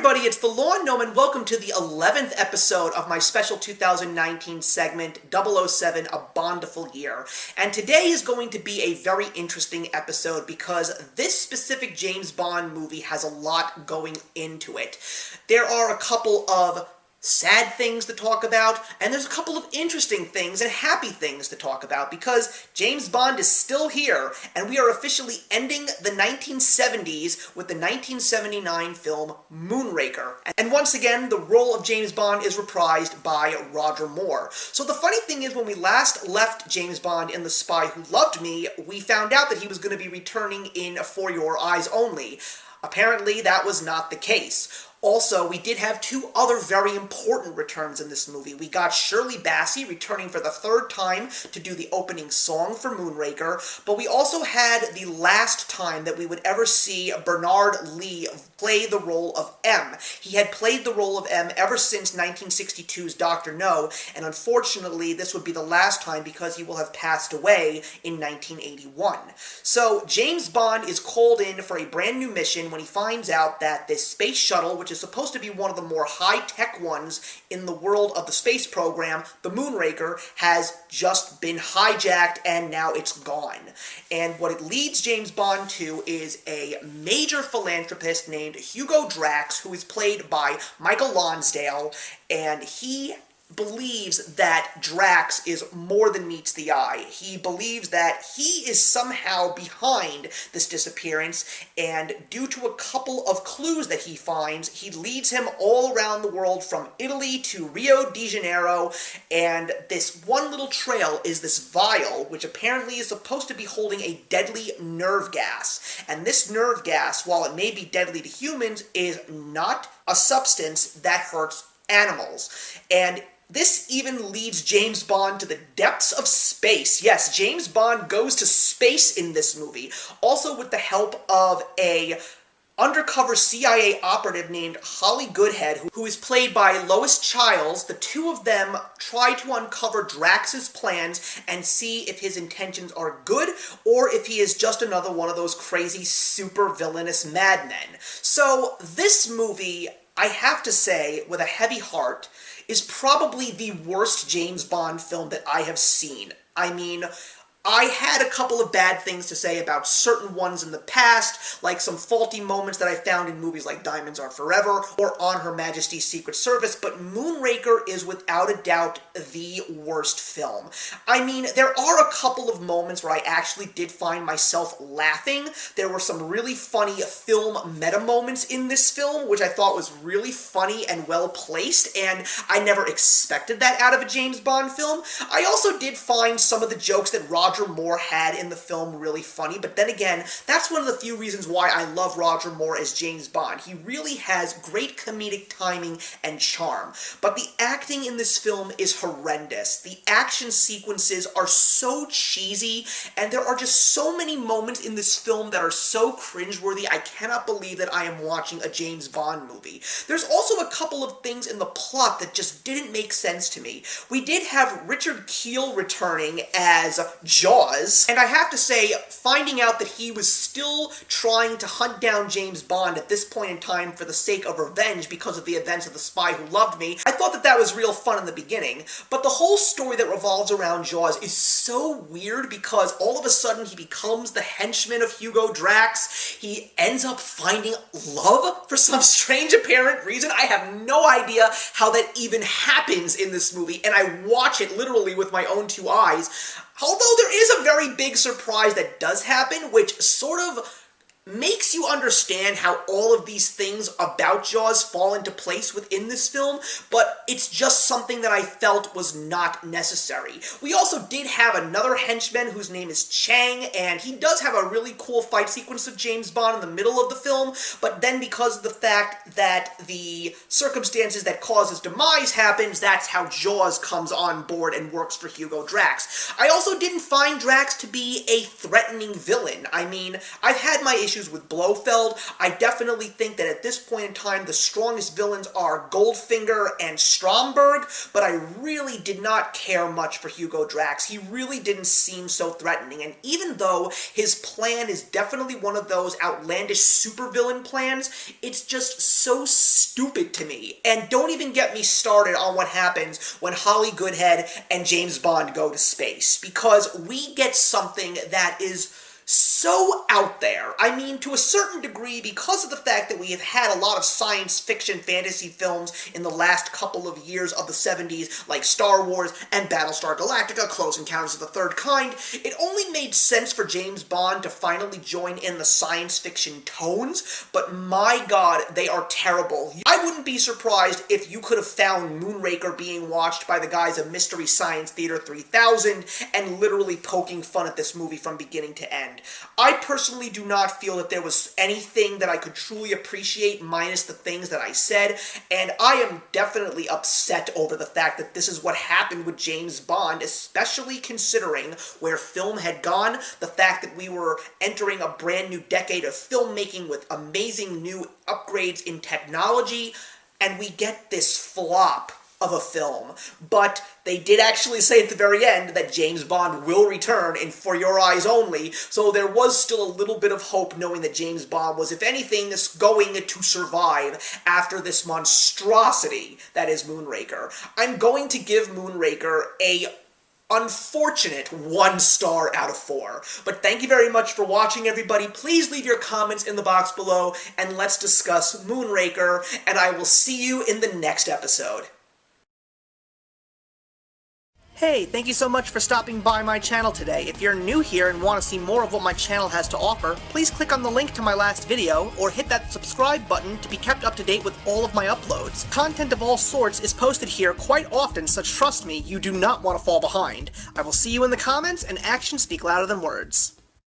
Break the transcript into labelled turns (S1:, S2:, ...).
S1: everybody, it's the Lawn Gnome, and welcome to the 11th episode of my special 2019 segment, 007, A Bondiful Year. And today is going to be a very interesting episode because this specific James Bond movie has a lot going into it. There are a couple of sad things to talk about, and there's a couple of interesting things and happy things to talk about because James Bond is still here, and we are officially ending the 1970s with the 1979 film Moonraker. And once again, the role of James Bond is reprised by Roger Moore. So the funny thing is, when we last left James Bond in The Spy Who Loved Me, we found out that he was going to be returning in For Your Eyes Only. Apparently, that was not the case. Also, we did have two other very important returns in this movie. We got Shirley Bassey returning for the third time to do the opening song for Moonraker, but we also had the last time that we would ever see Bernard Lee play the role of M. He had played the role of M ever since 1962's Dr. No, and unfortunately this would be the last time because he will have passed away in 1981. So James Bond is called in for a brand new mission when he finds out that this space shuttle, which is supposed to be one of the more high-tech ones in the world of the space program, the Moonraker, has just been hijacked and now it's gone. And what it leads James Bond to is a major philanthropist named Hugo Drax, who is played by Michael Lonsdale, and he believes that Drax is more than meets the eye. He believes that he is somehow behind this disappearance, and due to a couple of clues that he finds, he leads him all around the world from Italy to Rio de Janeiro, and this one little trail is this vial, which apparently is supposed to be holding a deadly nerve gas. And this nerve gas, while it may be deadly to humans, is not a substance that hurts animals. And this even leads James Bond to the depths of space. Yes, James Bond goes to space in this movie, also with the help of a undercover CIA operative named Holly Goodhead, who is played by Lois Chiles. The two of them try to uncover Drax's plans and see if his intentions are good or if he is just another one of those crazy super villainous madmen. So this movie, I have to say, with a heavy heart, is probably the worst James Bond film that I have seen. I mean, I had a couple of bad things to say about certain ones in the past, like some faulty moments that I found in movies like Diamonds Are Forever or On Her Majesty's Secret Service, but Moonraker is without a doubt the worst film. I mean, there are a couple of moments where I actually did find myself laughing. There were some really funny film meta moments in this film, which I thought was really funny and well placed, and I never expected that out of a James Bond film. I also did find some of the jokes that Roger Moore had in the film really funny, but then again, that's one of the few reasons why I love Roger Moore as James Bond. He really has great comedic timing and charm, but the acting in this film is horrendous. The action sequences are so cheesy, and there are just so many moments in this film that are so cringeworthy. I cannot believe that I am watching a James Bond movie. There's also a couple of things in the plot that just didn't make sense to me. We did have Richard Kiel returning as Jaws, and I have to say, finding out that he was still trying to hunt down James Bond at this point in time for the sake of revenge because of the events of The Spy Who Loved Me, I thought that that was real fun in the beginning, but the whole story that revolves around Jaws is so weird because all of a sudden he becomes the henchman of Hugo Drax. He ends up finding love for some strange apparent reason. I have no idea how that even happens in this movie, and I watch it literally with my own two eyes. Although there is a very big surprise that does happen, which sort of makes you understand how all of these things about Jaws fall into place within this film, but it's just something that I felt was not necessary. We also did have another henchman whose name is Chang, and he does have a really cool fight sequence of James Bond in the middle of the film, but then because of the fact that the circumstances that cause his demise happens, that's how Jaws comes on board and works for Hugo Drax. I also didn't find Drax to be a threatening villain. I mean, I've had my issues issues with Blofeld. I definitely think that at this point in time, the strongest villains are Goldfinger and Stromberg, but I really did not care much for Hugo Drax. He really didn't seem so threatening, and even though his plan is definitely one of those outlandish supervillain plans, it's just so stupid to me. And don't even get me started on what happens when Holly Goodhead and James Bond go to space, because we get something that is so out there. I mean, to a certain degree, because of the fact that we have had a lot of science fiction fantasy films in the last couple of years of the 70s, like Star Wars and Battlestar Galactica, Close Encounters of the Third Kind, it only made sense for James Bond to finally join in the science fiction tones, but my god, they are terrible. I wouldn't be surprised if you could have found Moonraker being watched by the guys of Mystery Science Theater 3000 and literally poking fun at this movie from beginning to end. I personally do not feel that there was anything that I could truly appreciate minus the things that I said, and I am definitely upset over the fact that this is what happened with James Bond, especially considering where film had gone, the fact that we were entering a brand new decade of filmmaking with amazing new upgrades in technology, and we get this flop of a film. But they did actually say at the very end that James Bond will return in For Your Eyes Only, so there was still a little bit of hope knowing that James Bond was, if anything, going to survive after this monstrosity that is Moonraker. I'm going to give Moonraker a unfortunate 1 star out of 4. But thank you very much for watching, everybody. Please leave your comments in the box below, and let's discuss Moonraker, and I will see you in the next episode. Hey, thank you so much for stopping by my channel today. If you're new here and want to see more of what my channel has to offer, please click on the link to my last video, or hit that subscribe button to be kept up to date with all of my uploads. Content of all sorts is posted here quite often, so trust me, you do not want to fall behind. I will see you in the comments, and actions speak louder than words.